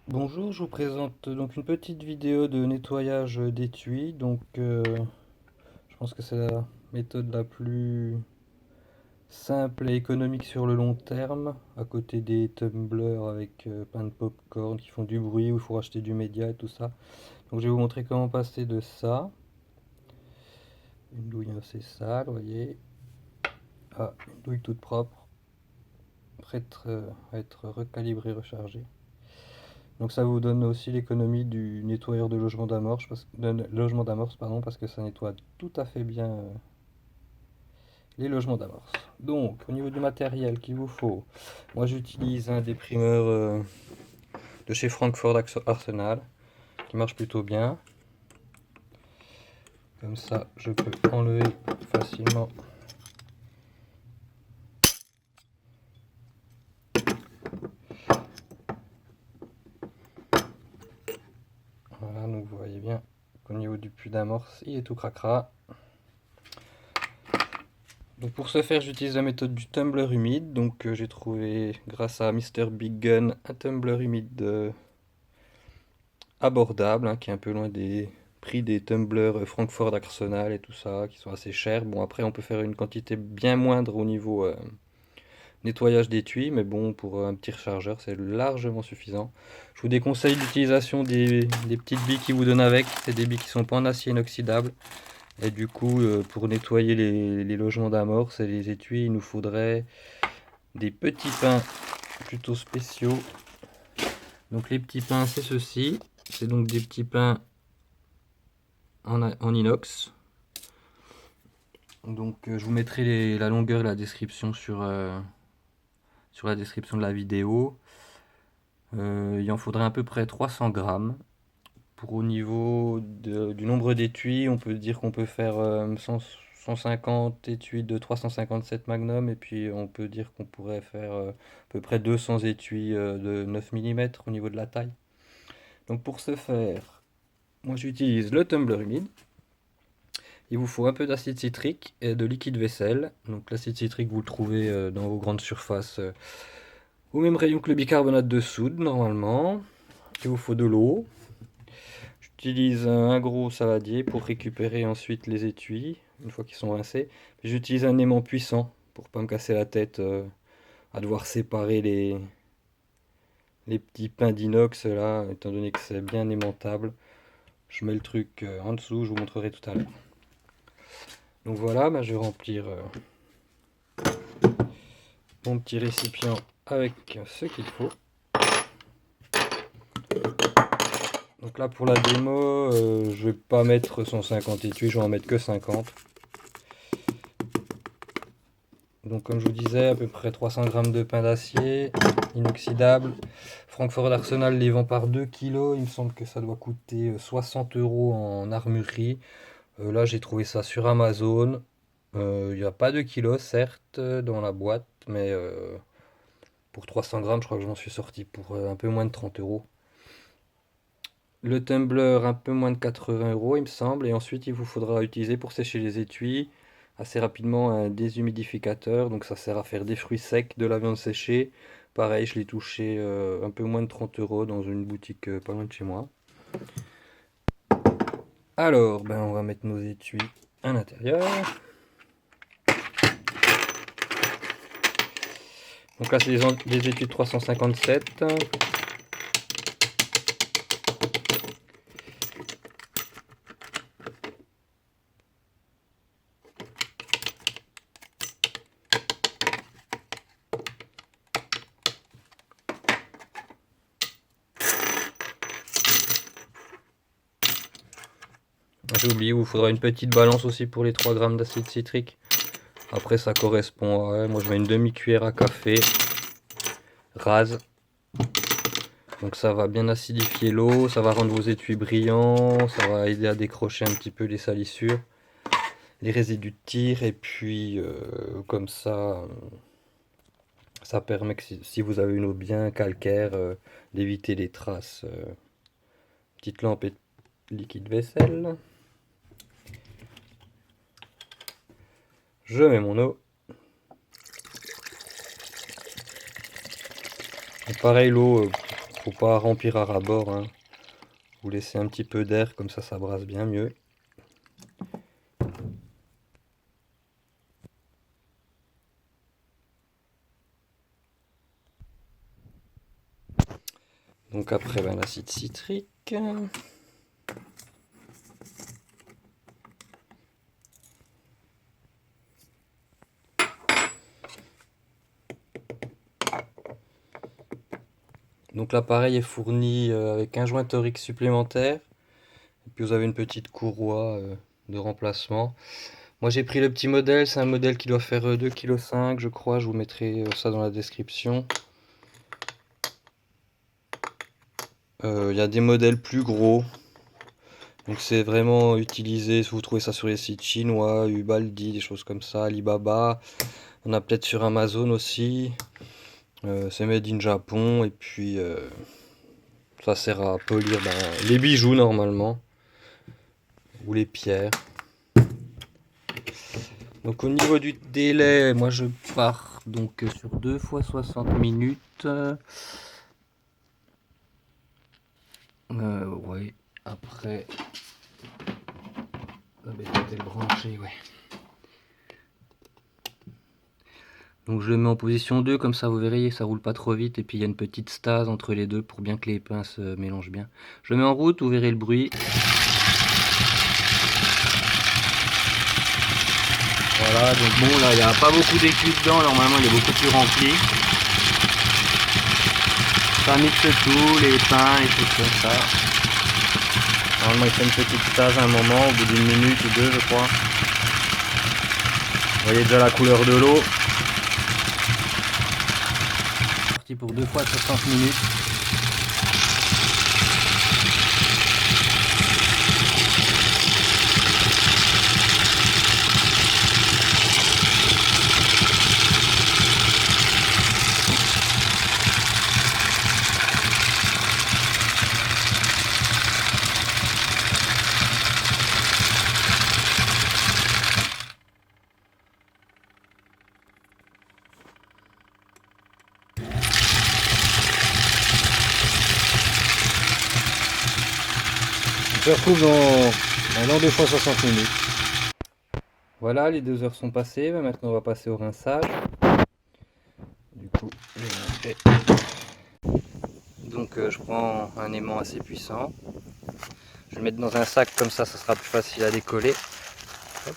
Bonjour, je vous présente donc une petite vidéo de nettoyage d'étui. Je pense que c'est la méthode la plus simple et économique sur le long terme, à côté des tumblers avec plein de pop-corn qui font du bruit, où il faut racheter du média et tout ça. Donc je vais vous montrer comment passer de ça, une douille assez sale, vous voyez, à une douille toute propre, prête à être recalibrée, rechargée. Donc ça vous donne aussi l'économie du nettoyeur de logement d'amorce, logement d'amorce, pardon, parce que ça nettoie tout à fait bien les logements d'amorce. Donc au niveau du matériel qu'il vous faut, moi j'utilise un déprimeur de chez Frankfurt Arsenal qui marche plutôt bien. Comme ça je peux enlever facilement. Voilà, donc vous voyez bien qu'au niveau du puits d'amorce il est tout cracra. Donc pour ce faire, j'utilise la méthode du tumbler humide. J'ai trouvé, grâce à Mr Big Gun, un tumbler humide abordable, hein, qui est un peu loin des prix des tumblers Frankfurt Arsenal et tout ça, qui sont assez chers. Bon, après, on peut faire une quantité bien moindre au niveau nettoyage d'étui, mais bon, pour un petit rechargeur, c'est largement suffisant. Je vous déconseille l'utilisation des petites billes qui vous donnent avec. C'est des billes qui sont pas en acier inoxydable. Et du coup, pour nettoyer les logements d'amorce et les étuis, il nous faudrait des petits pains plutôt spéciaux. Donc les petits pains, c'est ceci. C'est donc des petits pains en inox. Je vous mettrai la longueur et la description sur la description de la vidéo. Il en faudrait à peu près 300 grammes. Au niveau du nombre d'étuis, on peut dire qu'on peut faire 150 étuis de 357 Magnum, et puis on peut dire qu'on pourrait faire à peu près 200 étuis de 9 mm au niveau de la taille. Donc pour ce faire, moi j'utilise le tumbler humide. Il vous faut un peu d'acide citrique et de liquide vaisselle. Donc l'acide citrique, vous le trouvez dans vos grandes surfaces au même rayon que le bicarbonate de soude normalement. Il vous faut de l'eau. J'utilise un gros saladier pour récupérer ensuite les étuis une fois qu'ils sont rincés. J'utilise un aimant puissant pour pas me casser la tête à devoir séparer les petits pains d'inox là, étant donné que c'est bien aimantable. Je mets le truc en dessous, je vous montrerai tout à l'heure. Donc voilà, je vais remplir mon petit récipient avec ce qu'il faut. Donc là pour la démo, je vais pas mettre 150 étuis, je vais en mettre que 50. Donc comme je vous disais, à peu près 300 grammes de pain d'acier inoxydable. Francfort Arsenal les vend par 2 kilos. Il me semble que ça doit coûter 60 euros en armurerie. Là j'ai trouvé ça sur Amazon. Il n'y a pas de kilos certes dans la boîte, mais pour 300 grammes je crois que je m'en suis sorti pour un peu moins de 30 euros. Le tumbler un peu moins de 80 euros il me semble. Et ensuite il vous faudra utiliser pour sécher les étuis assez rapidement un déshumidificateur. Donc ça sert à faire des fruits secs, de la viande séchée. Pareil, je l'ai touché un peu moins de 30 euros dans une boutique pas loin de chez moi. Alors, on va mettre nos étuis à l'intérieur. Donc là, c'est des étuis de 357. J'ai oublié, il vous faudra une petite balance aussi pour les 3 grammes d'acide citrique. Après, ça correspond à, moi je mets une demi-cuillère à café rase. Donc ça va bien acidifier l'eau, ça va rendre vos étuis brillants, ça va aider à décrocher un petit peu les salissures, les résidus de tir, et puis comme ça permet que si vous avez une eau bien calcaire, d'éviter les traces. Petite lampe et liquide vaisselle. Je mets mon eau. Donc pareil, l'eau, Faut pas remplir à ras-bord, hein. Vous laissez un petit peu d'air, comme ça brasse bien mieux. Donc après, ben, l'acide citrique. Donc l'appareil est fourni avec un jointeur X supplémentaire. Et puis vous avez une petite courroie de remplacement. Moi j'ai pris le petit modèle, c'est un modèle qui doit faire 2,5 kg je crois, je vous mettrai ça dans la description. Il y a des modèles plus gros. Donc c'est vraiment utilisé, vous trouvez ça sur les sites chinois, Ubaldi, des choses comme ça, Alibaba. On a peut-être sur Amazon aussi. C'est made in Japon et puis ça sert à polir les bijoux normalement. Ou les pierres. Donc au niveau du délai, moi je pars donc sur 2 fois 60 minutes. Ouais, après la bête est branchée, ouais. Donc je le mets en position 2, comme ça vous verrez, ça roule pas trop vite. Et puis il y a une petite stase entre les deux pour bien que les pains se mélangent bien. Je le mets en route, vous verrez le bruit. Voilà, donc bon là il n'y a pas beaucoup d'écu dedans, normalement il est beaucoup plus rempli. Ça mixe tout, les pains et tout comme ça. Normalement il fait une petite stase à un moment, au bout d'une minute ou deux je crois. Vous voyez déjà la couleur de l'eau. Parti pour 2 fois 60 minutes. On se retrouve dans 2 fois 60 minutes. Voilà, les 2 heures sont passées. Maintenant, on va passer au rinçage. Du coup, je vais montrer. Donc, je prends un aimant assez puissant. Je vais le mettre dans un sac, comme ça sera plus facile à décoller. Hop.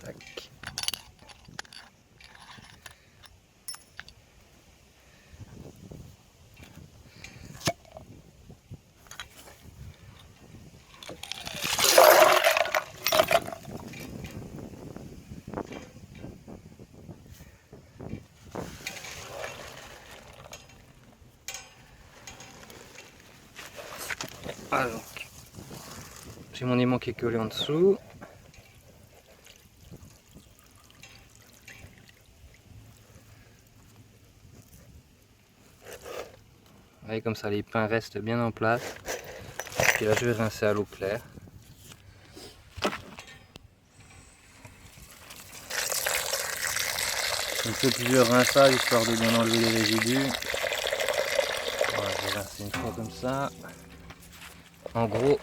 Tac. Alors, j'ai mon aimant qui est collé en dessous. Vous voyez, comme ça les pains restent bien en place. Puis là je vais rincer à l'eau claire. Je fais plusieurs rinçages histoire de bien enlever les résidus. Voilà, je vais rincer une fois comme ça. En gros,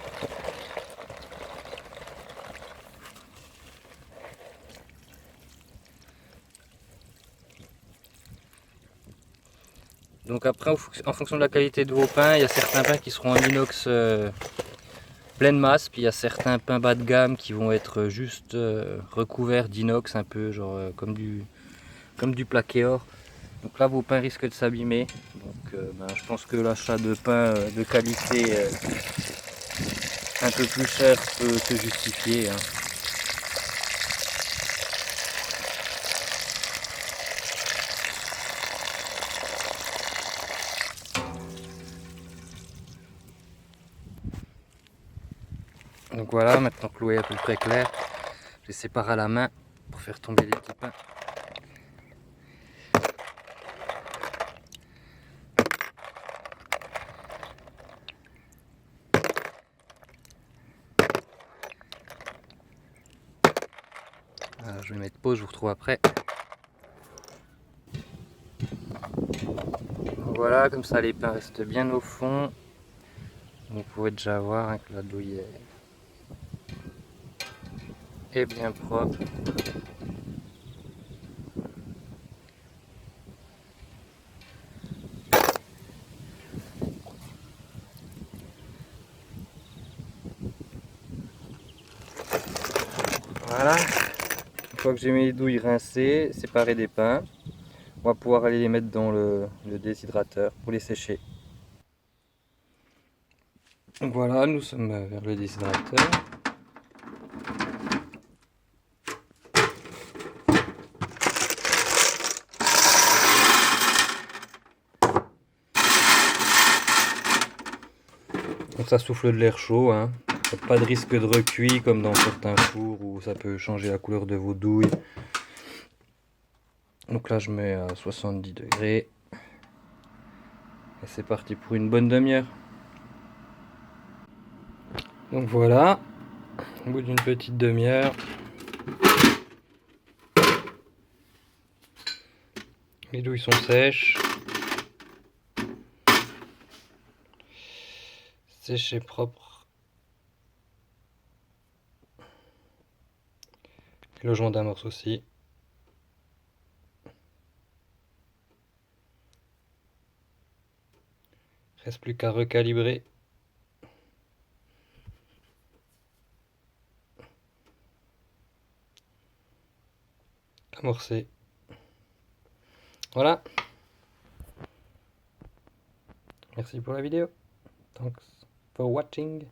donc après, en fonction de la qualité de vos pains, il y a certains pains qui seront en inox pleine masse, puis il y a certains pains bas de gamme qui vont être juste recouverts d'inox, un peu genre comme du plaqué or. Donc là, vos pains risquent de s'abîmer. Donc je pense que l'achat de pain de qualité un peu plus cher peut se justifier, hein. Donc voilà, maintenant que l'eau est à peu près claire, je les sépare à la main pour faire tomber les petits pains. Alors, je vais mettre pause, je vous retrouve après. Voilà, comme ça les pins restent bien au fond. Vous pouvez déjà voir hein, que la douille est bien propre. Voilà, une fois que j'ai mes douilles rincées, séparées des pins, on va pouvoir aller les mettre dans le déshydrateur pour les sécher. Donc voilà, nous sommes vers le déshydrateur. Donc ça souffle de l'air chaud, hein. Pas de risque de recuit comme dans certains fours où ça peut changer la couleur de vos douilles. Donc là je mets à 70 degrés. Et c'est parti pour une bonne demi-heure. Donc voilà, au bout d'une petite demi-heure, les douilles sont sèches. Sèches et propres. Le joint d'amorce aussi. Reste plus qu'à recalibrer. Amorcer. Voilà. Merci pour la vidéo. Thanks for watching.